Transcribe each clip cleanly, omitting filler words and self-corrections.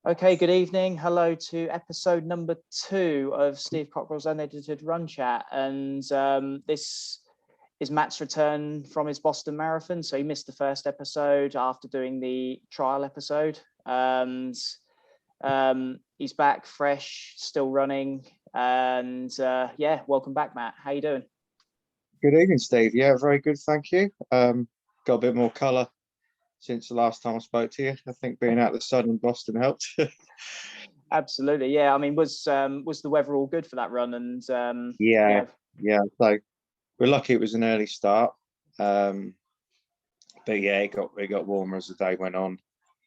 Okay, good evening. Hello to episode number 2 of Steve Cockrell's Unedited Run Chat. And this is Matt's return from his Boston Marathon. So he missed the first episode after doing the trial episode. And he's back fresh, still running. And yeah, welcome back, Matt. How you doing? Good evening, Steve. Yeah, very good, thank you. Got a bit more colour since the last time I spoke to you. I think being out of the sun in Boston helped. Absolutely, yeah. I mean, was the weather all good for that run? And yeah. So we're lucky it was an early start. But yeah, it got warmer as the day went on,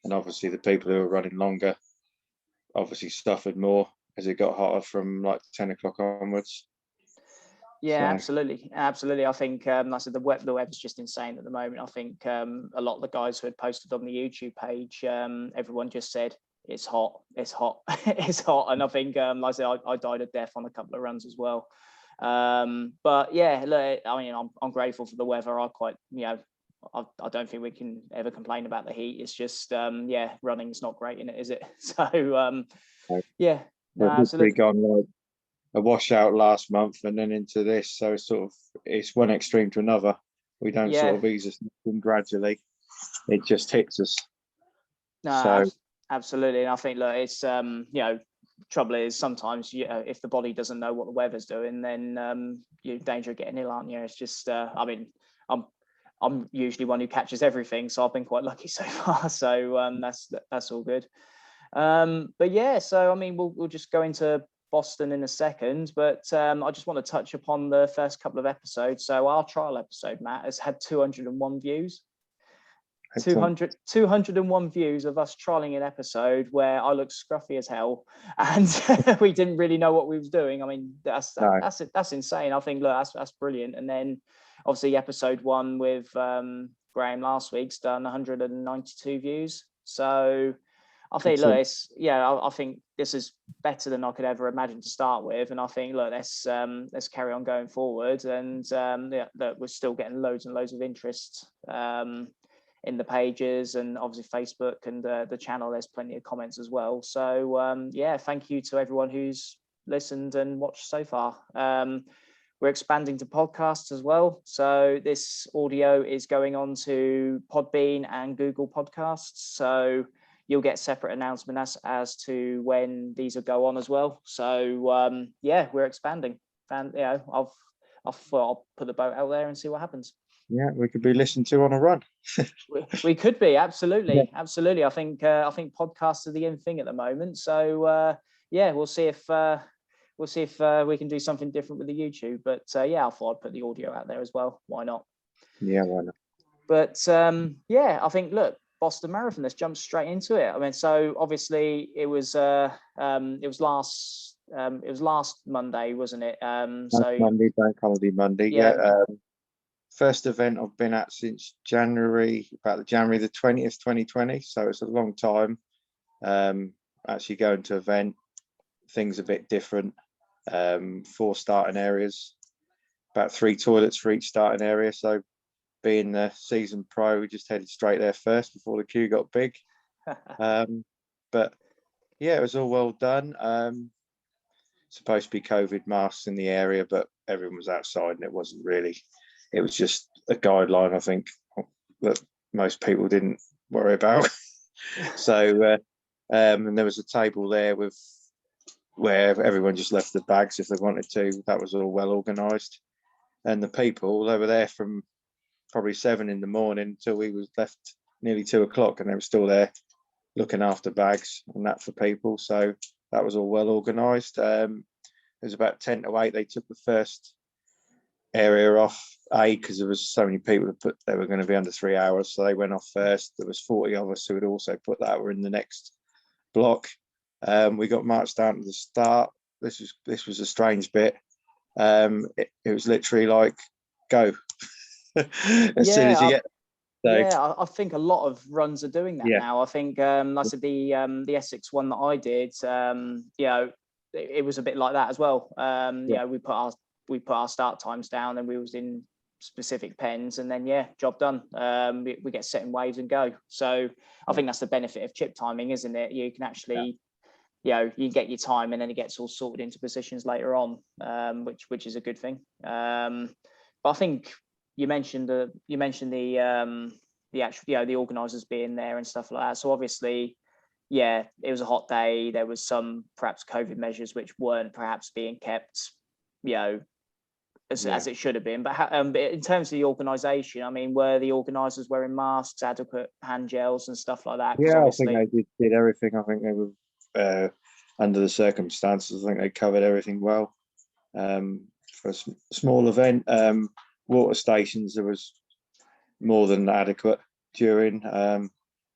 and obviously the people who were running longer obviously suffered more as it got hotter from like 10 o'clock onwards. Yeah, absolutely. I think like I said, the weather's just insane at the moment. I think a lot of the guys who had posted on the YouTube page, everyone just said it's hot, it's hot. And I think like I said, I died of death on a couple of runs as well. But yeah, look, I mean, I'm grateful for the weather. I don't think we can ever complain about the heat. It's just yeah, running's not great in it, is it? So yeah, no, absolutely. Gone like a washout last month and then into this, so it's one extreme to another. We don't sort of ease us gradually, it just hits us. No, absolutely. And I think, look, it's trouble is sometimes if the body doesn't know what the weather's doing, then you're in danger of getting ill, aren't you? It's just I mean, I'm usually one who catches everything, so I've been quite lucky so far. So that's all good. But yeah, so I mean, we'll just go into Boston in a second, but I just want to touch upon the first couple of episodes. So our trial episode, Matt, has had 201 views. 201 views of us trialing an episode where I looked scruffy as hell and we didn't really know what we was doing. I mean, that's insane. I think, look, that's brilliant. And then obviously episode 1 with Graham last week's done 192 views. So I think, look, I think this is better than I could ever imagine to start with, and I think, look, let's carry on going forward, and that we're still getting loads and loads of interest in the pages, and obviously Facebook and the channel. There's plenty of comments as well. So yeah, thank you to everyone who's listened and watched so far. We're expanding to podcasts as well. So this audio is going on to Podbean and Google Podcasts. So you'll get separate announcements as to when these will go on as well. So yeah, we're expanding. And I'll put the boat out there and see what happens. Yeah, we could be listened to on a run. we could be, absolutely. I think podcasts are the in thing at the moment. So yeah, we'll see if we can do something different with the YouTube. But yeah, I thought I'd put the audio out there as well. Why not? Yeah, why not? But yeah, I think, look, Boston Marathon, let's jump straight into it. I mean, so obviously it was last Monday, wasn't it? Monday, Bank Holiday Monday. Yeah. First event I've been at since January the 20th, 2020. So it's a long time. Actually going to event, things a bit different. 4 starting areas, about 3 toilets for each starting area. So being the season pro, we just headed straight there first before the queue got big. But yeah, it was all well done. Supposed to be COVID masks in the area, but everyone was outside and it wasn't really. It was just a guideline, I think, that most people didn't worry about. So and there was a table there where everyone just left their bags if they wanted to. That was all well organised. And the people, they were there from probably 7 in the morning until we was left nearly 2 o'clock, and they were still there looking after bags and that for people. So that was all well organised. It was about 10 to 8. They took the first area off, because there was so many people that put they were going to be under 3 hours, so they went off first. There was 40 of us who had also put that were in the next block. We got marched down to the start. This was a strange bit. It was literally like go as soon as you get. So, yeah, I think a lot of runs are doing that now. I think like I said, the Essex one that I did, it was a bit like that as well. We put our start times down, and we was in specific pens, and then job done. We get set in waves and go. So I think that's the benefit of chip timing, isn't it? You can actually you get your time, and then it gets all sorted into positions later on, which is a good thing. But I think you mentioned the actual the organisers being there and stuff like that. So obviously, it was a hot day. There was some perhaps COVID measures which weren't perhaps being kept, as it should have been. But in terms of the organisation, I mean, were the organisers wearing masks, adequate hand gels and stuff like that? Yeah, I think they did everything. I think they were under the circumstances. I think they covered everything well. For a small event, water stations, there was more than adequate during. The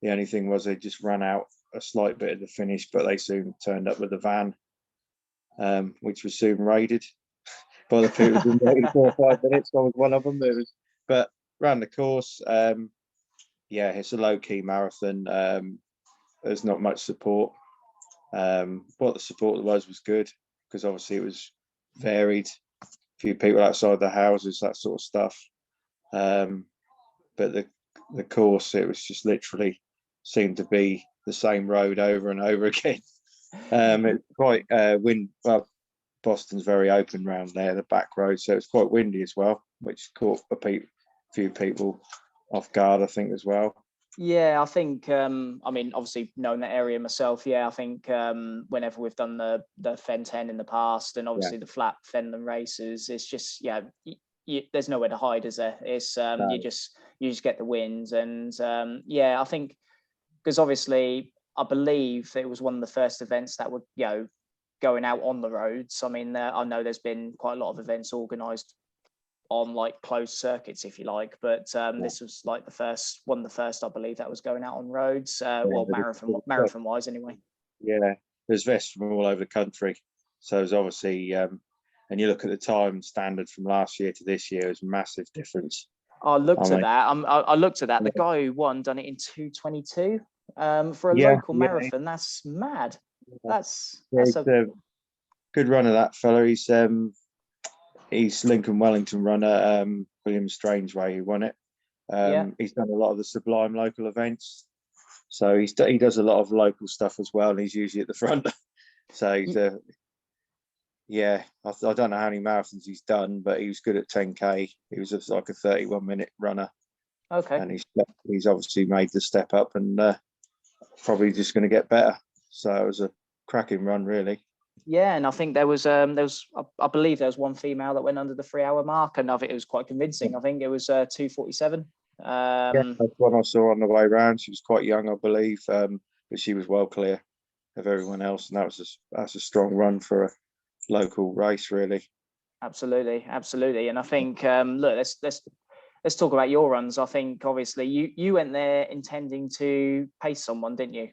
only thing was they just ran out a slight bit at the finish, but they soon turned up with a van, which was soon raided by the people who'd been waiting 4 or 5 minutes. I was one of them. But ran the course. It's a low-key marathon. There's not much support. What the support was good, because obviously it was varied. A few people outside the houses, that sort of stuff. But the course, it was just literally seemed to be the same road over and over again. It's quite wind. Well, Boston's very open round there, the back road, so it's quite windy as well, which caught a few people off guard, I think, as well. Yeah, I think, I mean, obviously knowing that area myself, I think whenever we've done the Fen 10 in the past, and obviously the flat Fenland races, it's just, there's nowhere to hide, is there? It's no. you just get the winds, and I think, because obviously I believe it was one of the first events that were, going out on the roads. I mean, I know there's been quite a lot of events organised on like closed circuits, if you like, but this was like one of the first, I believe, that was going out on roads. Well, marathon wise, anyway. Yeah, there's vests from all over the country, so there's obviously, and you look at the time standard from last year to this year, there's a massive difference. I looked at that. I looked at that. The guy who won done it in 2:22 for a local marathon. That's mad. That's a good run of that fella. He's Lincoln Wellington runner, William Strangeway, who won it. He's done a lot of the Sublime local events, so he does a lot of local stuff as well, and he's usually at the front. So he's I don't know how many marathons he's done, but he was good at 10K. He was like a 31-minute runner. Okay. And he's obviously made the step up, and probably just going to get better. So it was a cracking run, really. Yeah, and I think there was I believe there was one female that went under the 3-hour mark, and I think it was quite convincing. I think it was 2:47. That's what I saw on the way round. She was quite young, I believe, but she was well clear of everyone else, and that's a strong run for a local race, really. Absolutely. And I think look, let's talk about your runs. I think obviously you went there intending to pace someone, didn't you?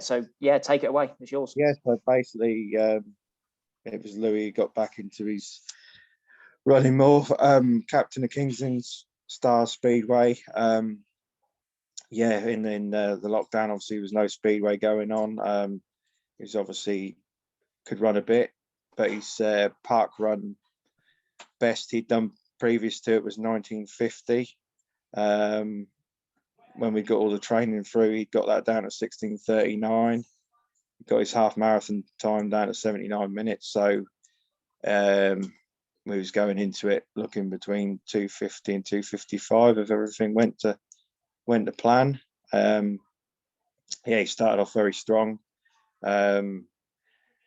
So take it away. It's yours. So basically it was Louis who got back into his running more. Captain of Kingsland's Star Speedway. And then the lockdown, obviously there was no speedway going on. He was obviously could run a bit, but his park run best he'd done previous to it was 1950. When we got all the training through, he got that down to 16:39. He got his half marathon time down to 79 minutes. So we was going into it looking between 250 and 255 if everything went to plan. He started off very strong. I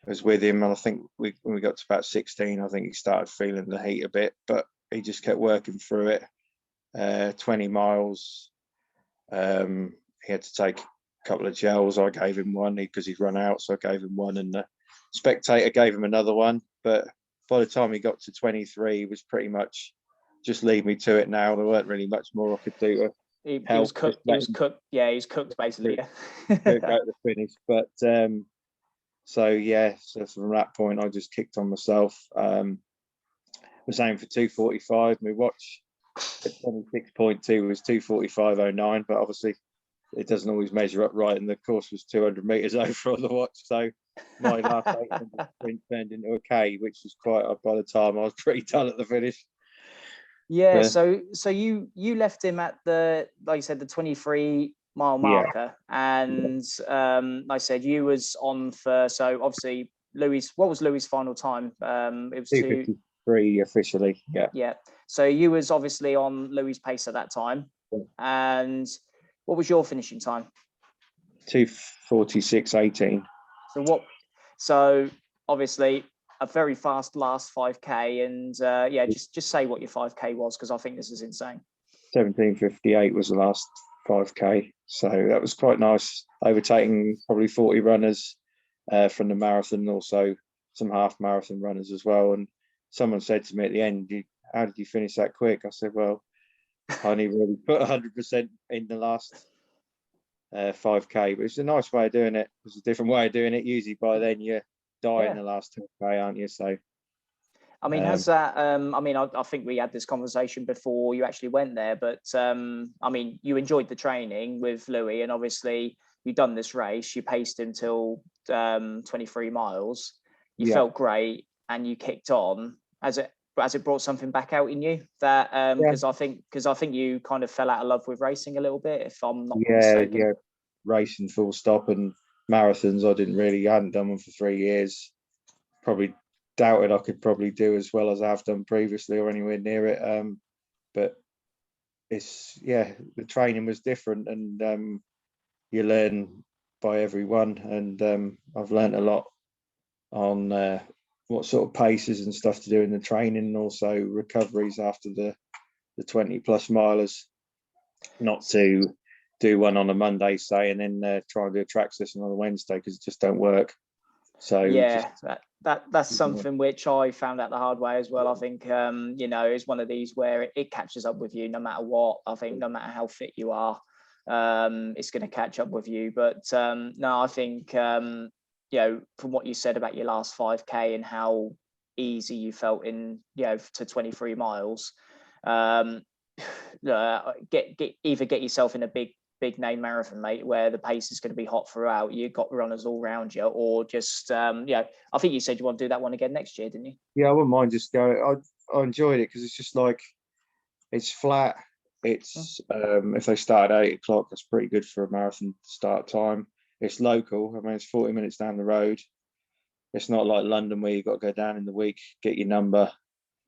was with him, and I think when we got to about 16, I think he started feeling the heat a bit, but he just kept working through it. 20 miles. He had to take a couple of gels. I gave him one because he'd run out, so I gave him one, and the spectator gave him another one. But by the time he got to 23, he was pretty much just leave me to it now. There weren't really much more I could do. He was cooked. He was cooked. Yeah, he was cooked basically. Go to the finish. But so from that point, I just kicked on myself. Was aiming for 2:45. My watch at 26.2 was 2:45.09, but obviously it doesn't always measure up right, and the course was 200 meters over on the watch, so my last 800 sprint turned into a K, which was quite, by the time I was pretty done at the finish. Yeah, so you left him at the, like you said, the 23-mile marker, and like I said, you was on for, so obviously Louis, what was Louis' final time? It was 2:53 officially. Yeah. So you was obviously on Louis' pace at that time, and what was your finishing time? 2:46.18. So obviously a very fast last 5K, and just say what your 5K was, because I think this is insane. 17:58 was the last 5K, so that was quite nice, overtaking probably 40 runners from the marathon, and also some half marathon runners as well. And someone said to me at the end, how did you finish that quick? I said, well, I only really put 100% in the last 5K, but it's a nice way of doing it. It's a different way of doing it. Usually by then you die in the last 10K, aren't you? So I mean, has that, I think we had this conversation before you actually went there, but I mean, you enjoyed the training with Louis, and obviously you've done this race, you paced him till 23 miles, you felt great, and you kicked on. Has it brought something back out in you that, because I think you kind of fell out of love with racing a little bit, if I'm not mistaken. Yeah, racing full stop, and marathons, I hadn't done one for 3 years. Probably doubted I could probably do as well as I've done previously or anywhere near it. But the training was different, and you learn by every one, and I've learned a lot on what sort of paces and stuff to do in the training, and also recoveries after the 20+ milers, not to do one on a Monday, say, and then try and do a track session on a Wednesday, because it just don't work. So that's something which I found out the hard way as well. I think it's one of these where it catches up with you no matter what. I think no matter how fit you are, it's going to catch up with you. But no, I think from what you said about your last 5K and how easy you felt in to 23 miles, get yourself in a big name marathon, mate, where the pace is going to be hot throughout. You've got runners all around you, or just I think you said you want to do that one again next year, didn't you? Yeah, I wouldn't mind just going. I enjoyed it because it's just like, it's flat. It's if they start at 8 o'clock, that's pretty good for a marathon start time. It's local. I mean, it's 40 minutes down the road. It's not like London where you've got to go down in the week, get your number,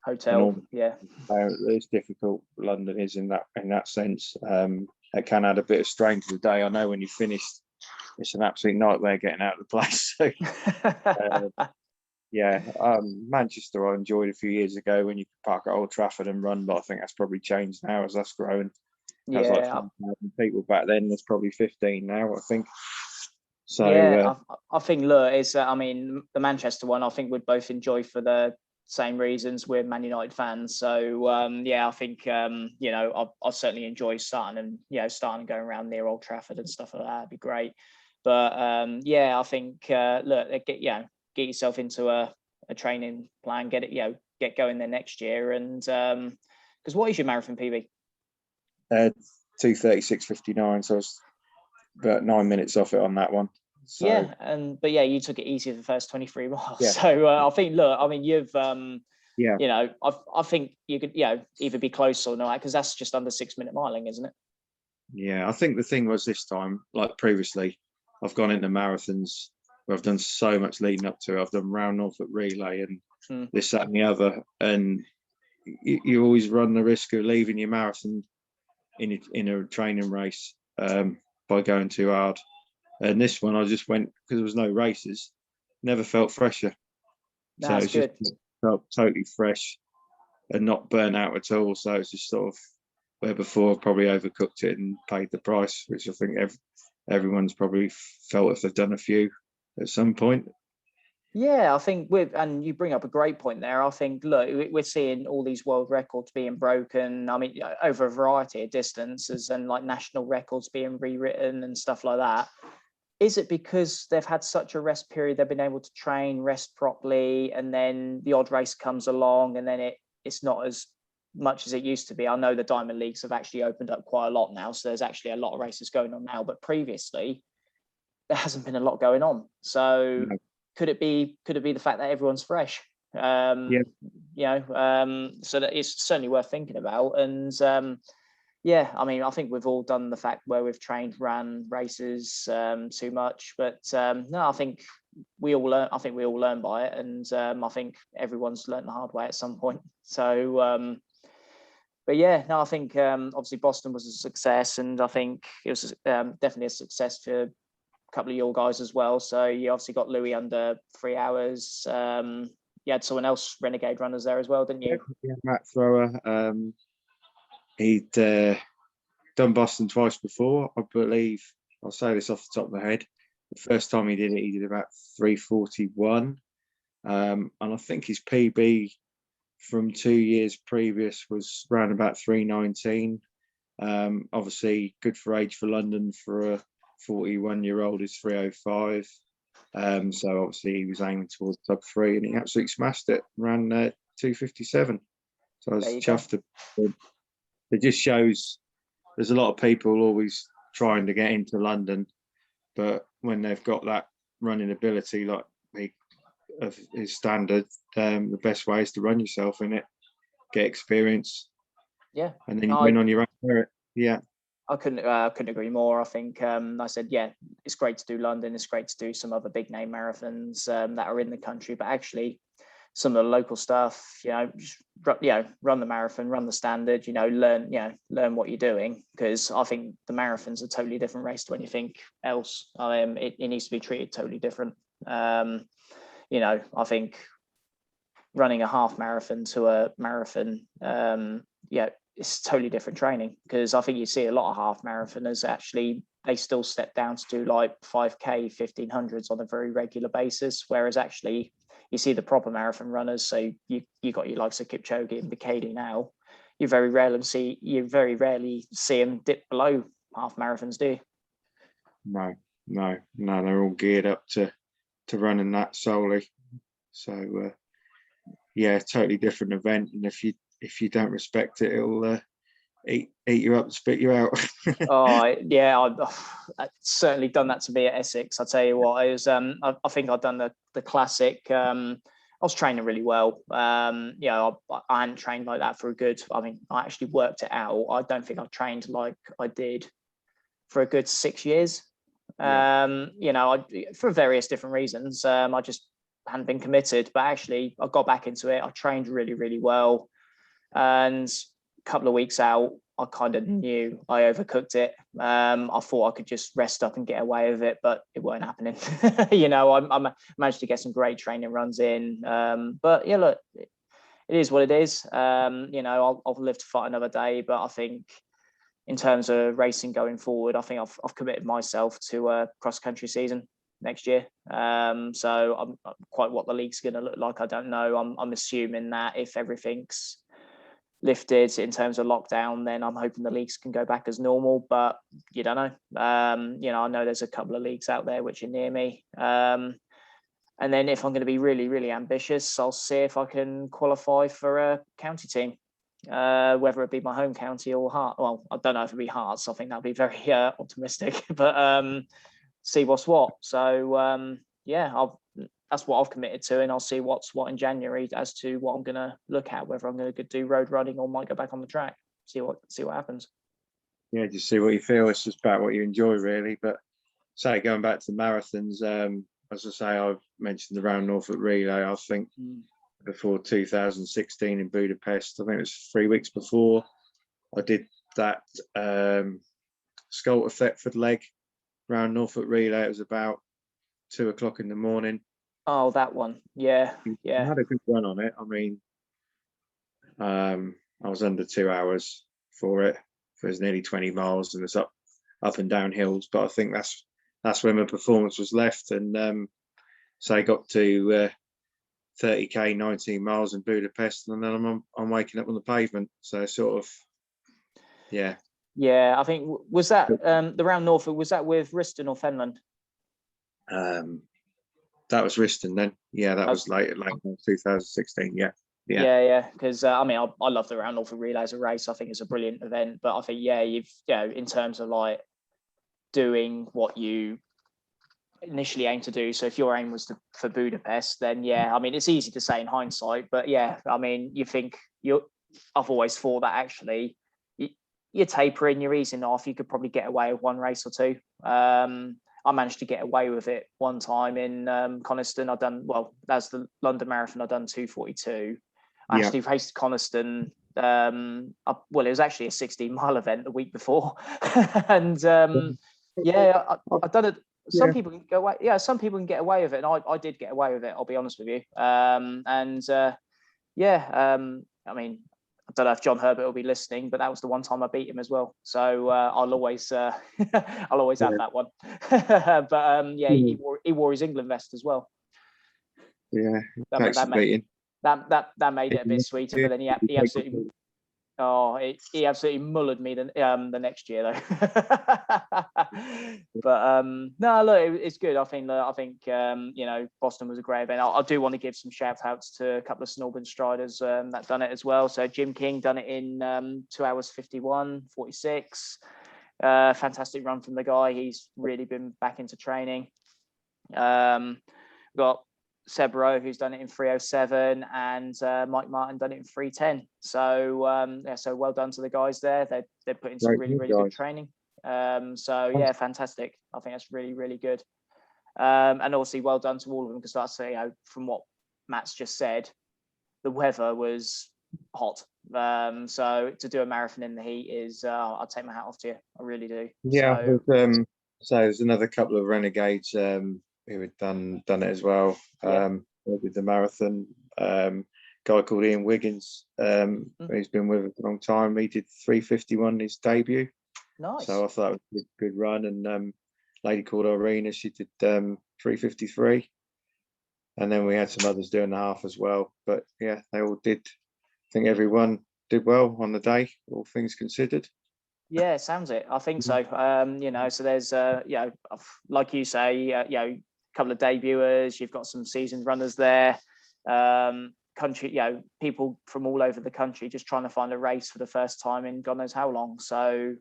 hotel. It's difficult. London is in that sense. It can add a bit of strain to the day. I know when you're finished, it's an absolute nightmare getting out of the place. So, Manchester I enjoyed a few years ago when you could park at Old Trafford and run, but I think that's probably changed now as that's growing. That was like 5,000 people back then. There's probably 15 now, I think. So I think it's the Manchester one I think we'd both enjoy for the same reasons. We're Man United fans, so I think I'll certainly enjoy starting and going around near Old Trafford and stuff like that. It'd be great. But I think get yourself into a training plan, get going there next year, and because what is your marathon PB? 2:36.59, so I was about 9 minutes off it on that one. So, you took it easy the first 23 miles. Yeah. So I think, you've I think you could either be close or not, because that's just under 6 minute miling, isn't it? Yeah, I think the thing was this time, like previously, I've gone into marathons where I've done so much leading up to it. I've done Round Norfolk Relay and this, that, and the other, and you always run the risk of leaving your marathon in a training race by going too hard. And this one, I just went because there was no races. Never felt fresher. That's so good. Just felt totally fresh and not burnt out at all. So it's just sort of where before I probably overcooked it and paid the price, which I think everyone's probably felt if they've done a few at some point. Yeah, I think and you bring up a great point there. I think, look, we're seeing all these world records being broken. I mean, over a variety of distances, and like national records being rewritten and stuff like that. Is it because they've had such a rest period, they've been able to train, rest properly, and then the odd race comes along, and then it's not as much as it used to be? I know the Diamond Leagues have actually opened up quite a lot now, so there's actually a lot of races going on now, but previously there hasn't been a lot going on. So could it be the fact that everyone's fresh? Yeah. So that it's certainly worth thinking about. And yeah, I mean, I think we've all done the fact where we've trained, ran races too much, but no, I think we all learn. I think we all learn by it, and I think everyone's learned the hard way at some point. So, but yeah, no, I think obviously Boston was a success, and I think it was definitely a success for a couple of your guys as well. So you obviously got Louis under 3 hours. You had someone else, Renegade Runners, there as well, didn't you? Yeah, Matt Thrower. He'd done Boston twice before, I believe. I'll say this off the top of my head. The first time he did about 3:41. And I think his PB from 2 years previous was around about 3:19. Obviously, good for age for London for a 41-year-old is 3:05. So obviously he was aiming towards sub 3, and he absolutely smashed it. Ran 2:57. So I was chuffed. It just shows there's a lot of people always trying to get into London, but when they've got that running ability like of his standard, the best way is to run yourself in it, get experience, and then you win on your own merit. Yeah, I couldn't agree more. I think I said, yeah, it's great to do London. It's great to do some other big name marathons that are in the country, but actually some of the local stuff, just run the marathon, run the standard, learn what you're doing, because I think the marathon's a totally different race to anything else. It needs to be treated totally different. I think running a half marathon to a marathon, it's totally different training, because I think you see a lot of half marathoners actually, they still step down to do like 5K, 1500s on a very regular basis, whereas actually you see the proper marathon runners. So you got your likes of Kipchoge and Bekele now. You very rarely see them dip below half marathons, do you? No, they're all geared up to running that solely. So yeah, totally different event, and if you don't respect it, it'll eat you up and spit you out. Oh yeah, I've certainly done that to me at Essex. I tell you what, I was I think I've done the classic. I was training really well. I hadn't trained like that for a good. I mean, I actually worked it out. I don't think I trained like I did for a good 6 years. For various different reasons. I just hadn't been committed, but actually I got back into it. I trained really, really well, and a couple of weeks out, I kind of knew I overcooked it. I thought I could just rest up and get away with it, but it weren't happening. I managed to get some great training runs in. But yeah, look, it is what it is. I'll live to fight another day, but I think in terms of racing going forward, I think I've committed myself to a cross-country season next year. So I'm quite what the league's going to look like, I don't know. I'm assuming that if everything's lifted in terms of lockdown, then I'm hoping the leagues can go back as normal, but you don't know. I know there's a couple of leagues out there which are near me. And then if I'm going to be really, really ambitious, I'll see if I can qualify for a county team, whether it be my home county or Hearts. Well, I don't know if it'd be Hearts. I think that'd be very optimistic, but see what's what. So that's what I've committed to, and I'll see what's what in January as to what I'm going to look at, whether I'm going to do road running or might go back on the track. See what happens. Yeah, just see what you feel. It's just about what you enjoy, really. But say going back to the marathons, as I say, I've mentioned the Round Norfolk Relay. I think before 2016 in Budapest, I think it was 3 weeks before, I did that Scolter Thetford leg Round Norfolk Relay. It was about 2 o'clock in the morning. Oh, that one. Yeah. I had a good run on it. I mean, I was under 2 hours for it. It was nearly 20 miles, and it's up and down hills. But I think that's where my performance was left. And so I got to 30k, 19 miles in Budapest, and then I'm waking up on the pavement. So sort of, yeah. Yeah, I think was that the Round Norfolk, was that with Riston or Fenland? That was Riston then. Yeah, that was late 2016. Yeah. Because I love the Round Norfolk Relay as a race. I think it's a brilliant event, but I think in terms of like doing what you initially aimed to do. So if your aim was for Budapest, then yeah, I mean, it's easy to say in hindsight, but yeah, I mean, I've always thought that actually you're tapering, you're easing off, you could probably get away with one race or two. I managed to get away with it one time in Coniston. That's the London Marathon. I've done 2:42. I actually raced Coniston. It was actually a 16-mile event the week before, and I've done it. Some people can go away. Yeah, some people can get away with it, and I did get away with it. I'll be honest with you. I mean, I don't know if John Herbert will be listening, but that was the one time I beat him as well. So I'll always have that one. But he wore his England vest as well. Yeah, that made it a bit sweeter. But then he absolutely. He absolutely mullered me the next year though. But no, look, it's good. I think Boston was a great event. I do want to give some shout outs to a couple of Snowboard striders that done it as well. So Jim King done it in 2 hours 51:46. Fantastic run from the guy. He's really been back into training. Got Seb Rowe, who's done it in 3:07, and Mike Martin done it in 3:10. So so well done to the guys there. They're putting some really good training. Fantastic. I think that's really, really good. And obviously well done to all of them, because I say, from what Matt's just said, the weather was hot. So to do a marathon in the heat is, I'll take my hat off to you. I really do. Yeah. So there's another couple of renegades who had done it as well. With the marathon, guy called Ian Wiggins, who's been with us a long time. He did 3:51 his debut. Nice. So I thought it was a good run. And lady called Irina, she did 3:53, and then we had some others doing the half as well. But yeah, they all did. I think everyone did well on the day, all things considered. Yeah, sounds it. I think so. So there's like you say, couple of debuters, you've got some seasoned runners there, people from all over the country just trying to find a race for the first time in God knows how long. So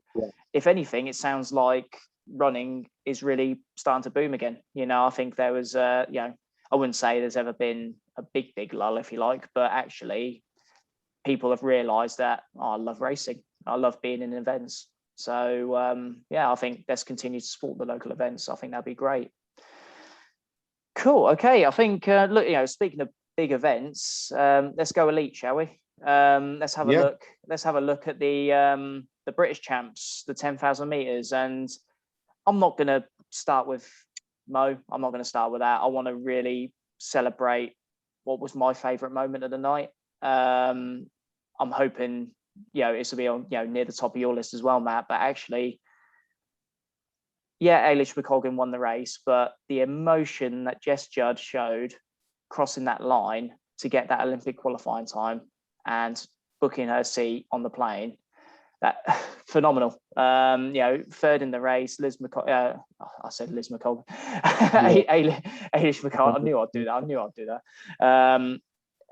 if anything, it sounds like running is really starting to boom again. I think there was I wouldn't say there's ever been a big lull, if you like, but actually people have realized that I love racing, I love being in events. So I think let's continue to support the local events. I think that'd be great. Cool. Okay. I think speaking of big events, let's go elite, shall we? Let's have a look. Let's have a look at the British champs, the 10,000 meters. And I'm not going to start with Mo. I'm not going to start with that. I want to really celebrate what was my favourite moment of the night. I'm hoping, this will be on, near the top of your list as well, Matt. But actually, Eilish McColgan won the race, but the emotion that Jess Judd showed crossing that line to get that Olympic qualifying time and booking her seat on the plane, that phenomenal. Third in the race, Liz McColgan. I said Liz McColgan. Eilish McColgan. I knew I'd do that.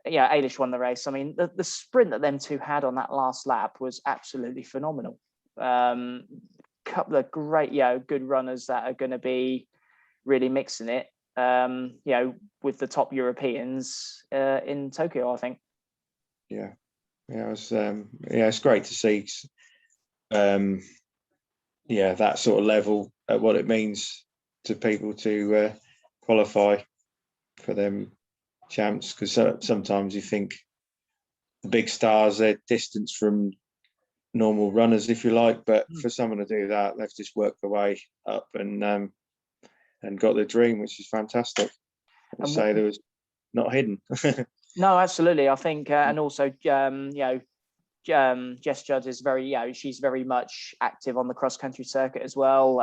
Eilish won the race. I mean, the sprint that them two had on that last lap was absolutely phenomenal. Couple of great, good runners that are going to be really mixing it, with the top Europeans in Tokyo, I think. Yeah, it's great to see. That sort of level at what it means to people to qualify for them champs, because sometimes you think the big stars, they're distance from normal runners, if you like, but for someone to do that, they've just worked their way up and got their dream, which is fantastic. And say there was not hidden. No, absolutely. I think, and also, Jess Judd is she's very much active on the cross country circuit as well.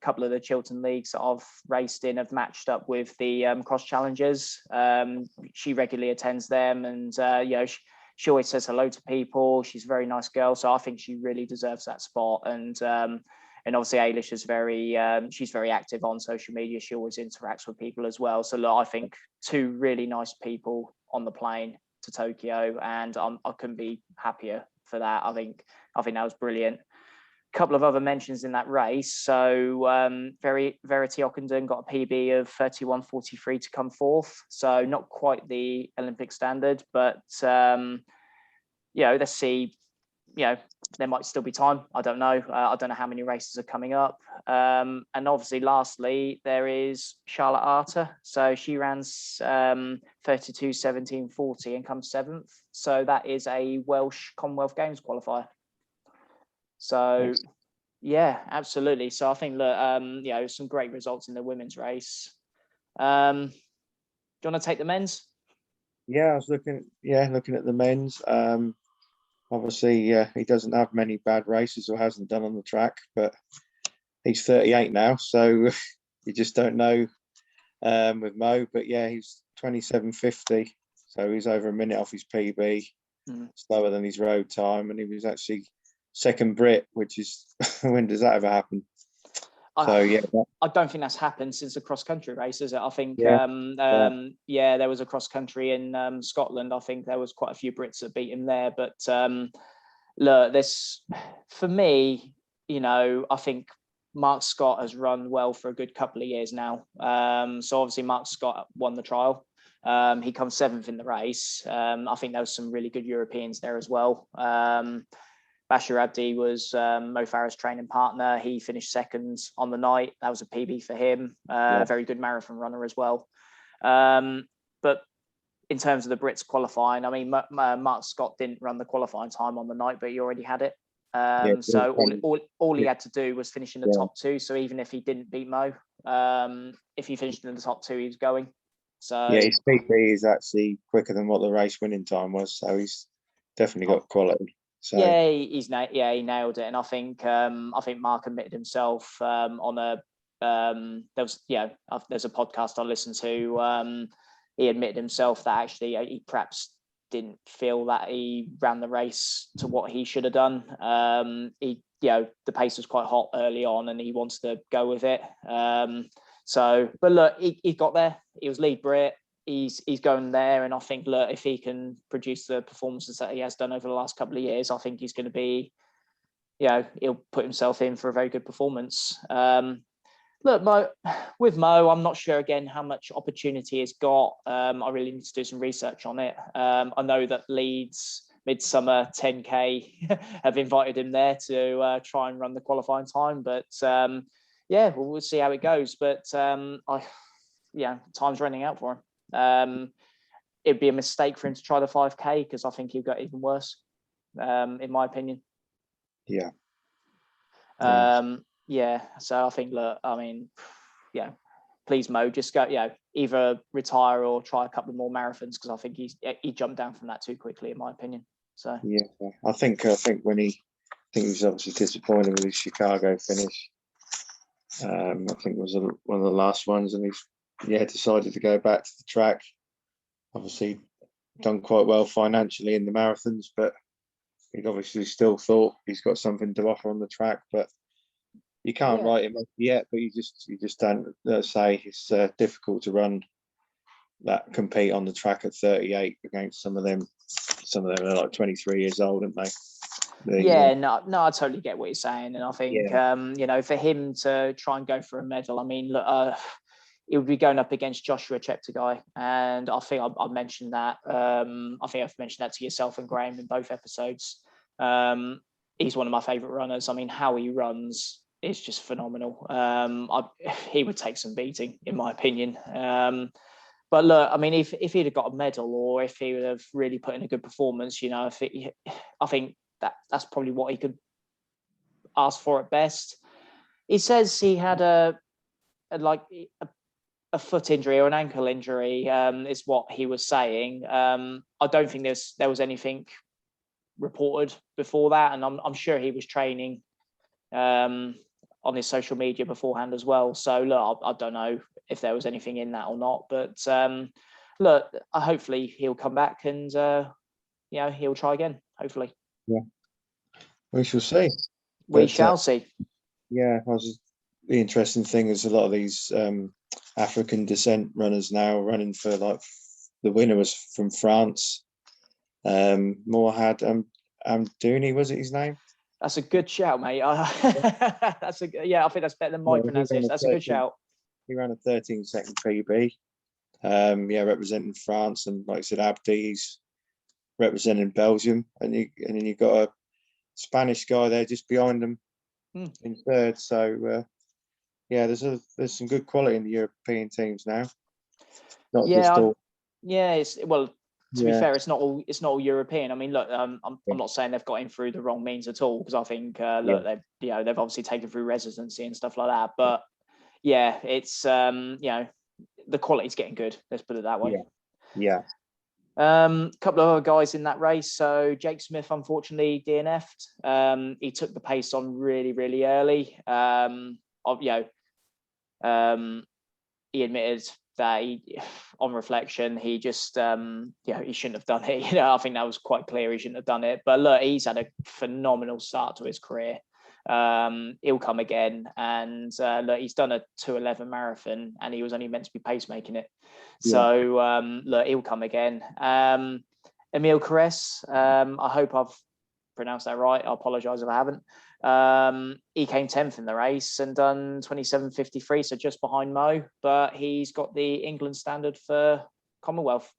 Couple of the Chiltern leagues that I've raced in have matched up with the cross challenges. She regularly attends them, and she always says hello to people. She's a very nice girl, so I think she really deserves that spot. And obviously Eilish is she's very active on social media. She always interacts with people as well. So look, I think two really nice people on the plane to Tokyo, and I couldn't be happier for that. I think that was brilliant. couple of other mentions in that race. So Verity Ockenden got a PB of 31.43 to come fourth. So not quite the Olympic standard, but let's see. There might still be time. I don't know. I don't know how many races are coming up. And obviously, lastly, there is Charlotte Arter. So she ran 32.17.40 and comes seventh. So that is a Welsh Commonwealth Games qualifier. So, yeah, absolutely. So I think that, some great results in the women's race. Do you want to take the men's? Yeah, I was looking at the men's. Obviously, he doesn't have many bad races or hasn't done on the track, but he's 38 now, so you just don't know with Mo. But yeah, he's 27.50, so he's over a minute off his PB, slower than his road time, and he was actually second Brit, which is when does that ever happen? So yeah, I don't think that's happened since the cross country race, is it? I think there was a cross country in Scotland. I think there was quite a few Brits that beat him there. But look, this for me, I think Mark Scott has run well for a good couple of years now. So obviously Mark Scott won the trial. He comes seventh in the race. I think there was some really good Europeans there as well. Bashir Abdi was Mo Farah's training partner. He finished second on the night. That was a PB for him. Very good marathon runner as well. But in terms of the Brits qualifying, I mean, Mark Scott didn't run the qualifying time on the night, but he already had it. So all he had to do was finish in the top two. So even if he didn't beat Mo, if he finished in the top two, he was going. So yeah, his PB is actually quicker than what the race winning time was. So he's definitely got quality. So yeah, he nailed it, and I think Mark admitted himself on a there's a podcast I listened to. He admitted himself that actually he perhaps didn't feel that he ran the race to what he should have done. The pace was quite hot early on, and he wants to go with it. But look, he got there. He was lead Brit. He's going there, and I think if he can produce the performances that he has done over the last couple of years, I think he's going to be, he'll put himself in for a very good performance. With Mo, I'm not sure again how much opportunity he's got. I really need to do some research on it. I know that Leeds Midsummer 10K have invited him there to try and run the qualifying time, but we'll see how it goes. But time's running out for him. It'd be a mistake for him to try the 5K because I think he'd got even worse, in my opinion. So I think, please Mo, just go, either retire or try a couple more marathons, because I think he jumped down from that too quickly, in my opinion. So I think when he was obviously disappointed with his Chicago finish. I think it was one of the last ones, and he's decided to go back to the track. Obviously done quite well financially in the marathons, but he obviously still thought he's got something to offer on the track. But you can't write him off yet. But you just don't say it's difficult to run that, compete on the track at 38 against some of them. Some of them are like 23 years old, aren't they? No, I totally get what you're saying, and I think for him to try and go for a medal, I mean, look, it would be going up against Joshua Cheptegei, and I think I mentioned that. I think I've mentioned that to yourself and Graham in both episodes. He's one of my favourite runners. I mean, how he runs is just phenomenal. He would take some beating, in my opinion. But look, I mean, if he'd have got a medal, or if he would have really put in a good performance, I think that's probably what he could ask for at best. He says he had a foot injury or an ankle injury, is what he was saying. I don't think there was anything reported before that, and I'm sure he was training on his social media beforehand as well. So look, I don't know if there was anything in that or not, but look, hopefully he'll come back and he'll try again. Hopefully, we shall see. We shall see. The interesting thing is a lot of these African descent runners now running for, like, the winner was from France. Morhad Amdouni, was it his name? That's a good shout, mate. That's I think that's better than my pronunciation. That's a good shout. He ran a 13-second PB. Representing France, and like I said, Abdi's representing Belgium, and then you got a Spanish guy there just behind them in third. So there's some good quality in the European teams now. Not just all. To be fair, it's not all European. I mean, look, I'm not saying they've got in through the wrong means at all, because I think they've obviously taken through residency and stuff like that. But it's the quality's getting good. Let's put it that way. Yeah. Couple of other guys in that race. So Jake Smith, unfortunately, DNF'd. He took the pace on really, really early. He admitted that on reflection, he just he shouldn't have done it. I think that was quite clear. He shouldn't have done it. But look, he's had a phenomenal start to his career. He'll come again, and look, he's done a 2:11 marathon, and he was only meant to be pacemaking it. So look, he'll come again. Emile Caresse, I hope I've pronounced that right. I apologise if I haven't. He came 10th in the race and done 27:53, so just behind Mo, but he's got the England standard for Commonwealth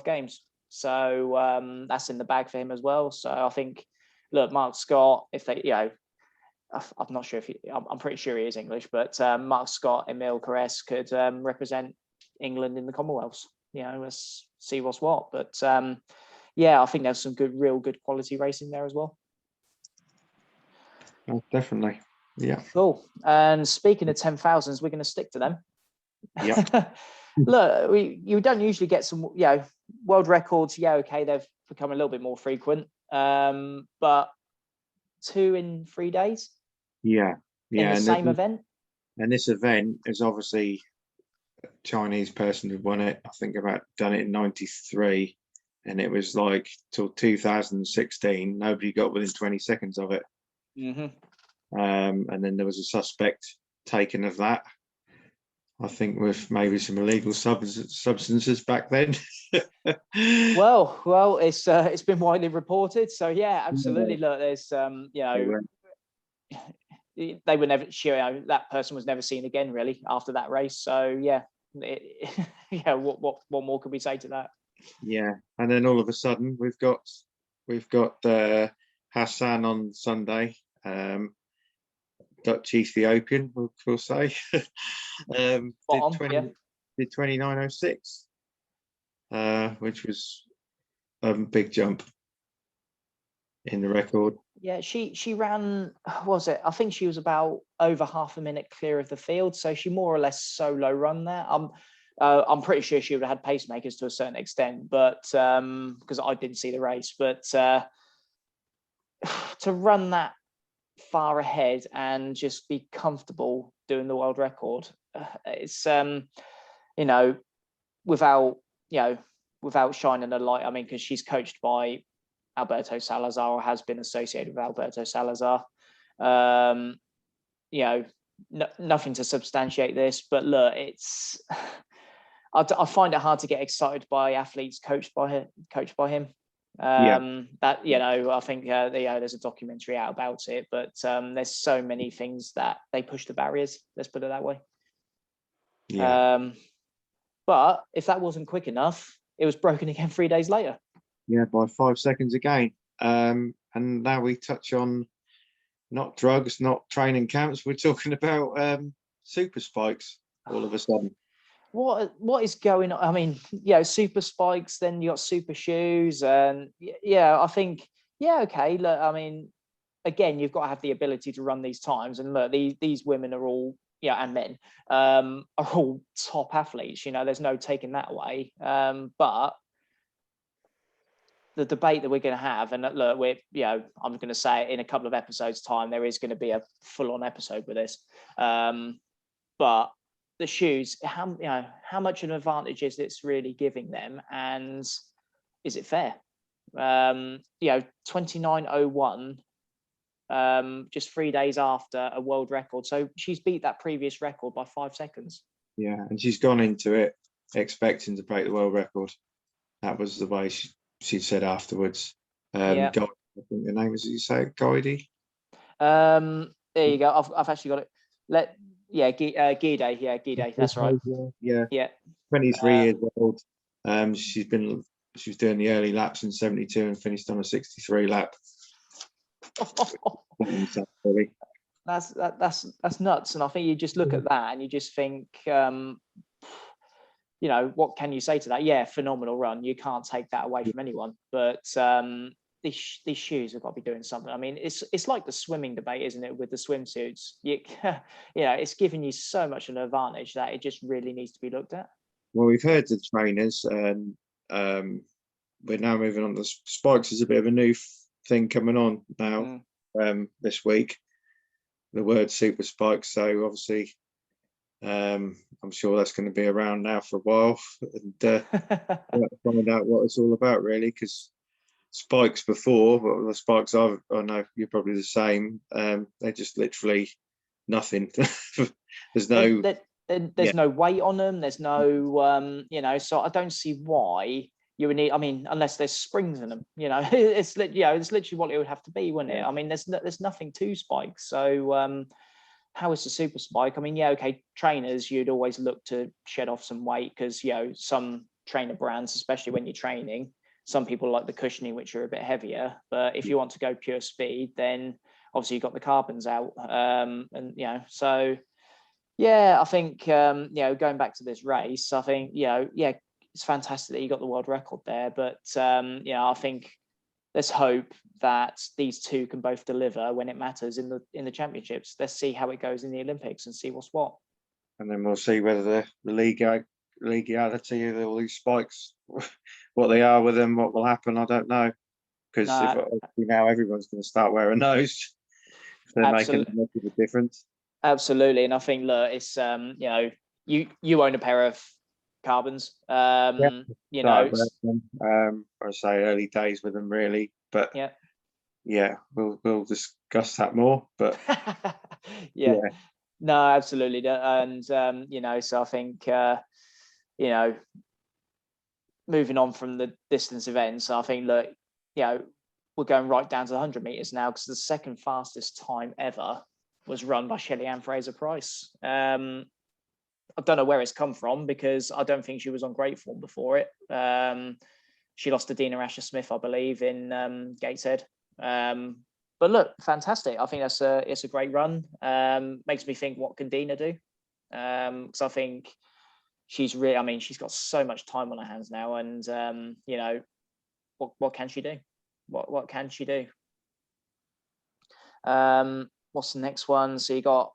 Games, so that's in the bag for him as well. So I think, look, Mark Scott, if they, I'm not sure if I'm pretty sure he is English, but Mark Scott, Emile Caresse could represent England in the Commonwealths. Let's see what's what. But I think there's some real good quality racing there as well. Oh, definitely. Yeah. Cool. And speaking of 10,000s, we're going to stick to them. Yeah. Look, you don't usually get some, world records. Yeah, okay, they've become a little bit more frequent. But 2 in 3 days. Yeah. In the same event. And this event is obviously a Chinese person who won it. I think done it in 93, and it was like till 2016. Nobody got within 20 seconds of it. Mm-hmm. And then there was a suspect taken of that, I think, with maybe some illegal substances back then. well, it's been widely reported. So yeah, absolutely. Look, there's they were never sure. That person was never seen again, really, after that race. So what more could we say to that? Yeah, and then all of a sudden we've got Hassan on Sunday. Dutch Ethiopian, we'll say. Did 29:06, which was a big jump in the record. Yeah, she ran, was it? I think she was about over half a minute clear of the field, so she more or less solo run there. I'm pretty sure she would have had pacemakers to a certain extent, but because I didn't see the race, but to run that far ahead and just be comfortable doing the world record, it's without shining a light. I mean, because she's coached by Alberto Salazar, or has been associated with Alberto Salazar. Nothing to substantiate this, but look, it's I find it hard to get excited by athletes coached by him. That I think there's a documentary out about it, but there's so many things that they push the barriers. Let's put it that way. Yeah. But if that wasn't quick enough, it was broken again 3 days later. Yeah, by 5 seconds again. And now we touch on not drugs, not training camps. We're talking about super spikes all of a sudden. What is going on? I mean, super spikes, then you got super shoes, and I think, okay, look, I mean, again, you've got to have the ability to run these times, and look, these women are all, and men are all top athletes. There's no taking that away. But the debate that we're going to have, and look, I'm going to say it in a couple of episodes' time, there is going to be a full-on episode with this. But the shoes, how much of an advantage is this really giving them, and is it fair? 29:01, just 3 days after a world record. So she's beat that previous record by 5 seconds. Yeah, and she's gone into it expecting to break the world record. That was the way she said afterwards. I think the name was, you say, Goidi? There you go. I've actually got it. Gide. Yeah, Gide. That's right. Yeah. 23 years old. She was doing the early laps in 72 and finished on a 63 lap. That's nuts. And I think you just look at that and you just think, what can you say to that? Yeah, phenomenal run. You can't take that away from anyone. But these shoes have got to be doing something. I mean, it's like the swimming debate, isn't it, with the swimsuits? It's giving you so much an advantage that it just really needs to be looked at. Well, we've heard the trainers, and we're now moving on to spikes. Is a bit of a new thing coming on now this week. The word super spikes. So obviously, I'm sure that's going to be around now for a while, and find out what it's all about, really, because spikes before, the spikes I know you're probably the same. They're just literally nothing. There's no. There's no weight on them. There's no, so I don't see why you would need. I mean, unless there's springs in them, it's literally what it would have to be, wouldn't it? I mean, there's nothing to spikes. So how is the super spike? I mean, okay, trainers, you'd always look to shed off some weight because some trainer brands, especially when you're training, some people like the cushioning, which are a bit heavier. But if you want to go pure speed, then obviously you've got the carbons out, so. Yeah, I think, going back to this race, I think, it's fantastic that you got the world record there. But, I think let's hope that these two can both deliver when it matters in the championships. Let's see how it goes in the Olympics and see what's what. And then we'll see whether the legality of all these spikes, what they are with them, what will happen. I don't know. Because now everyone's going to start wearing those. If they're making a difference. Absolutely, and I think look, it's you own a pair of carbons. I say early days with them, really, but we'll discuss that more. But no, absolutely, and so I think moving on from the distance events, I think look, we're going right down to the 100 meters now because the second fastest time ever was run by Shelly-Ann Fraser-Pryce. I don't know where it's come from because I don't think she was on great form before it. She lost to Dina Asher-Smith, I believe, in Gateshead. But look, fantastic. I think it's a great run. Makes me think, what can Dina do? Because I think she's got so much time on her hands now, and what can she do? What can she do? What's the next one? So you got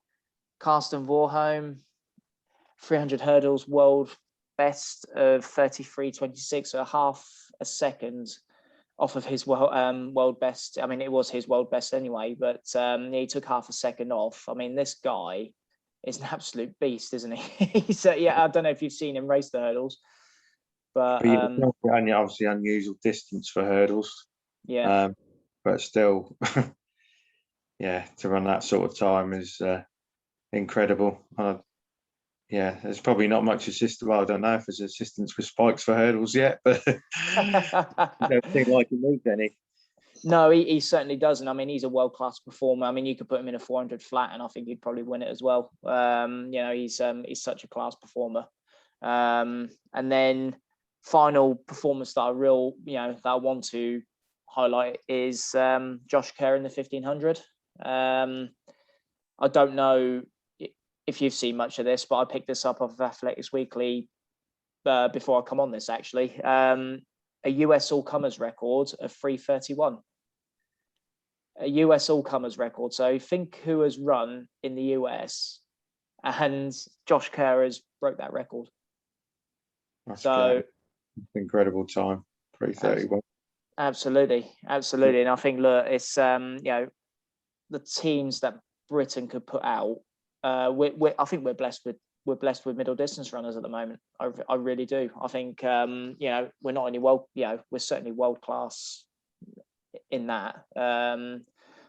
Karsten Warholm, 300 hurdles, world best of 33.26, so half a second off of his world best. I mean, it was his world best anyway, but he took half a second off. I mean, this guy is an absolute beast, isn't he? So I don't know if you've seen him race the hurdles, but obviously unusual distance for hurdles. Yeah, but still. To run that sort of time is incredible. There's probably not much assistance. Well, I don't know if there's assistance with spikes for hurdles yet, but I don't think like he needs any. No, he certainly doesn't. I mean, he's a world-class performer. I mean, you could put him in a 400 flat, and I think he'd probably win it as well. He's such a class performer. And then final performance that I want to highlight is Josh Kerr in the 1500. I don't know if you've seen much of this, but I picked this up off of Athletics Weekly before I come on this, actually. A US all-comers record of 3:31. A US all-comers record. So think who has run in the US, and Josh Kerr has broke that record. That's great. Incredible time, 3:31. Absolutely. And I think, look, it's the teams that Britain could put out. I think we're blessed with middle distance runners at the moment. I really do. I think we're not only we're certainly world class in that.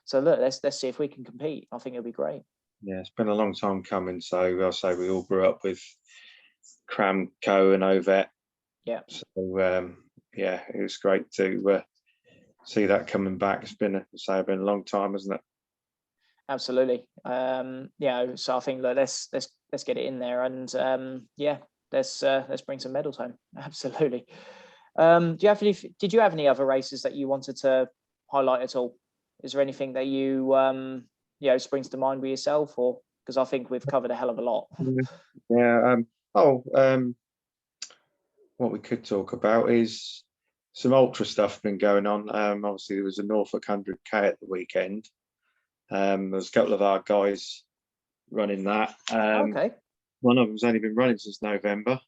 So look, let's see if we can compete. I think it'll be great. Yeah, it's been a long time coming. So I'll say we all grew up with Kramko and Ovet. Yeah. So it was great to see that coming back. It's been a long time, hasn't it? absolutely. So I think that let's get it in there, and let's bring some medals home. Absolutely. Did you have any other races that you wanted to highlight at all? Is there anything that you springs to mind with yourself, or because I think we've covered a hell of a lot? Yeah. What we could talk about is some ultra stuff been going on. Obviously, there was a Norfolk 100K at the weekend. There was a couple of our guys running that. Okay. One of them's only been running since November.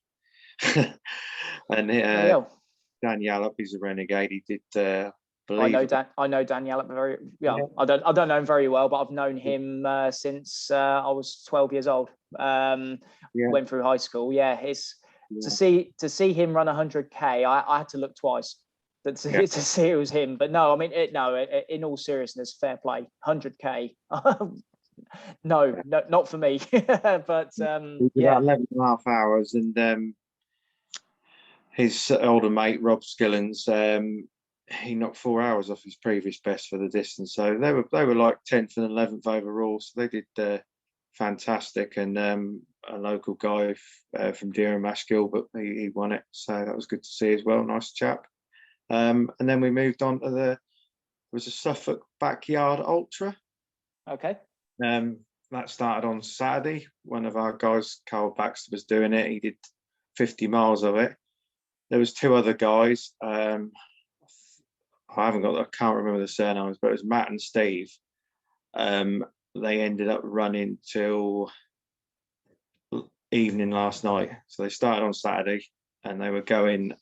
And Dan Yallop, he's a renegade. He did. I know Dan Yallop very. Yeah, I don't know him very well, but I've known him since I was 12 years old. Went through high school. Yeah, to see him run 100K, I had to look twice to see it was him. But no, I mean, in all seriousness, fair play. 100K. No, not for me. But about 11.5 hours, and his older mate Rob Skillens, he knocked 4 hours off his previous best for the distance. So they were like 10th and 11th overall. So they did fantastic. And a local guy from Durham, Ash Gilbert, he won it. So that was good to see as well. Nice chap. And then we moved on to there was a Suffolk Backyard Ultra. Okay. That started on Saturday. One of our guys, Carl Baxter, was doing it. He did 50 miles of it. There was two other guys. I can't remember the surnames, but it was Matt and Steve. They ended up running till evening last night. So they started on Saturday and they were going,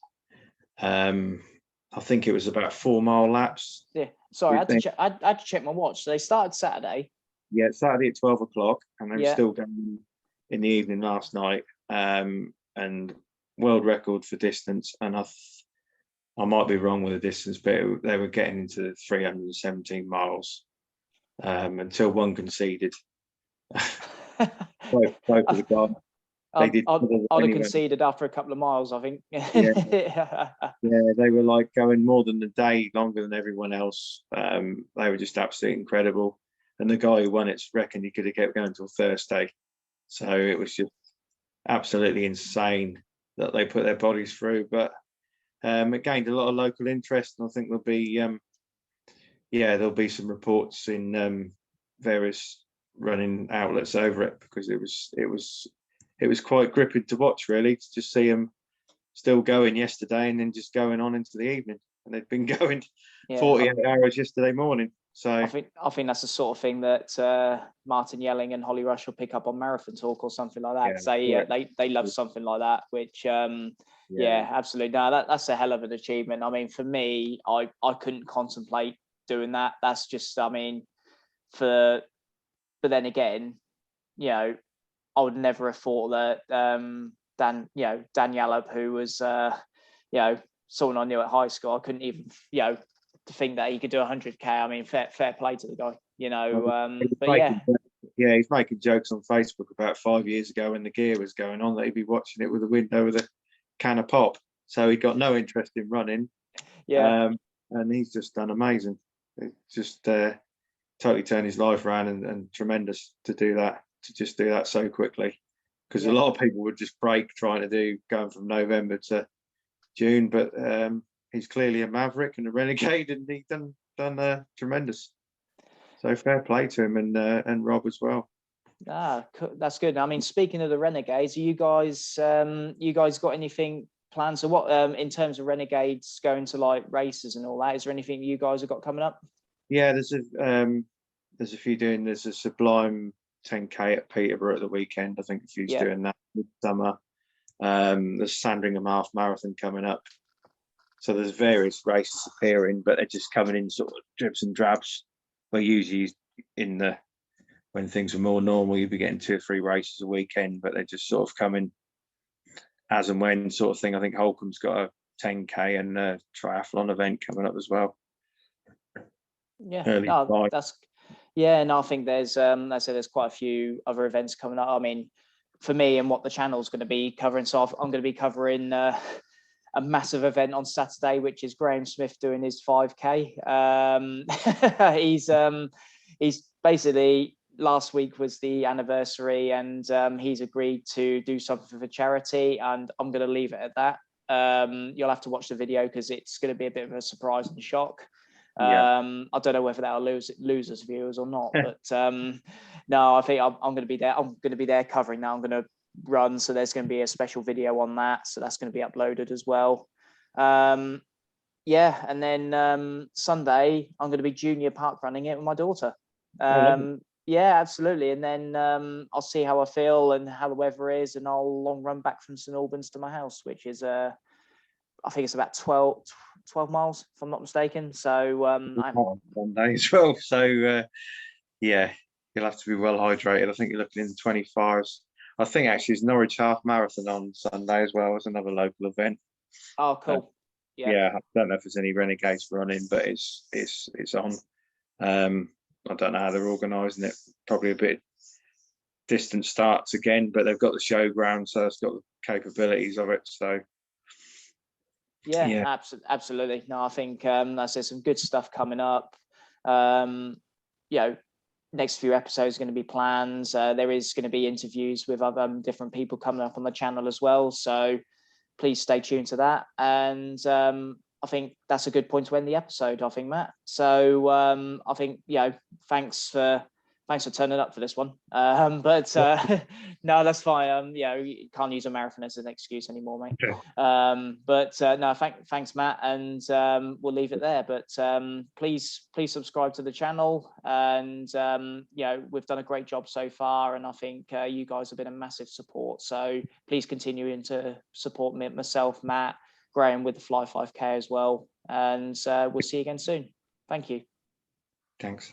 I think it was about 4 mile laps. Yeah, sorry, I had to check my watch. So they started Saturday. Yeah, Saturday at 12 o'clock, and they were still going in the evening last night. And world record for distance, and I might be wrong with the distance, but they were getting into 317 miles until one conceded. both of the guys. I'd have conceded after a couple of miles, I think. Yeah, they were like going more than a day longer than everyone else. They were just absolutely incredible. And the guy who won it reckoned he could have kept going until Thursday. So it was just absolutely insane that they put their bodies through. But it gained a lot of local interest, and I think there'll be some reports in various running outlets over it, because it was quite gripping to watch, really, to just see them still going yesterday and then just going on into the evening. And they'd been going 48 hours yesterday morning. So I think that's the sort of thing that Martin Yelling and Holly Rush will pick up on Marathon Talk or something like that. They love something like that, which absolutely. No, that's a hell of an achievement. I mean, for me, I couldn't contemplate doing that. That's just, I mean, but then again, I would never have thought that Dan Yallop, who was someone I knew at high school, I couldn't even to think that he could do 100K. I mean, fair play to the guy, he's making jokes on Facebook about 5 years ago when the gear was going on that he'd be watching it with a window with a can of pop. So he got no interest in running. And he's just done amazing. It just totally turned his life around, and tremendous to do that, to just do that so quickly. Because a lot of people would just break trying to do going from November to June, but he's clearly a maverick and a renegade, and he's done tremendous. So fair play to him, and Rob as well. That's good. I mean, speaking of the renegades, you guys got anything planned? So what in terms of renegades going to like races and all that? Is there anything you guys have got coming up? Yeah, there's a few doing. There's a Sublime 10K at Peterborough at the weekend. I think a few's doing that this summer. There's Sandringham Half Marathon coming up. So there's various races appearing, but they're just coming in sort of dribs and drabs. Well, usually when things are more normal, you'd be getting 2 or 3 races a weekend, but they're just sort of coming as and when sort of thing. I think Holcomb's got a 10K and a triathlon event coming up as well. I think there's quite a few other events coming up. I mean, for me and what the channel's going to be covering, so I'm going to be covering a massive event on Saturday, which is Graham Smith doing his 5K. he's basically, last week was the anniversary, and he's agreed to do something for charity, and I'm going to leave it at that. You'll have to watch the video because it's going to be a bit of a surprise and shock. I don't know whether that'll lose us viewers or not, but no, I think I'm going to be there. I'm going to be there covering that. I'm going to run, so there's going to be a special video on that, so that's going to be uploaded as well. Yeah, and then Sunday I'm going to be junior park running it with my daughter. Yeah, absolutely. And then I'll see how I feel and how the weather is, and I'll long run back from St Albans to my house, which is I think it's about 12 miles, if I'm not mistaken. So I'm one day as well. So yeah, you'll have to be well hydrated. I think you're looking in the 25s. I think actually it's Norwich Half Marathon on Sunday as well as another local event. Oh, cool. Yeah, I don't know if there's any Renegades running, but it's on. I don't know how they're organising it. Probably a bit distant starts again, but they've got the showground, so it's got the capabilities of it. So yeah. Absolutely. No, I think there's some good stuff coming up. You know, next few episodes are going to be plans. There is going to be interviews with other different people coming up on the channel as well. So please stay tuned to that. And I think that's a good point to end the episode, I think, Matt. So I think, thanks for turning up for this one. But no, that's fine. You can't use a marathon as an excuse anymore, mate. Okay. But no, thanks, Matt, and we'll leave it there. But please subscribe to the channel, and we've done a great job so far, and I think you guys have been a massive support. So please continue to support me, myself, Matt, Graham with the Fly 5K as well, and we'll see you again soon. Thank you. Thanks.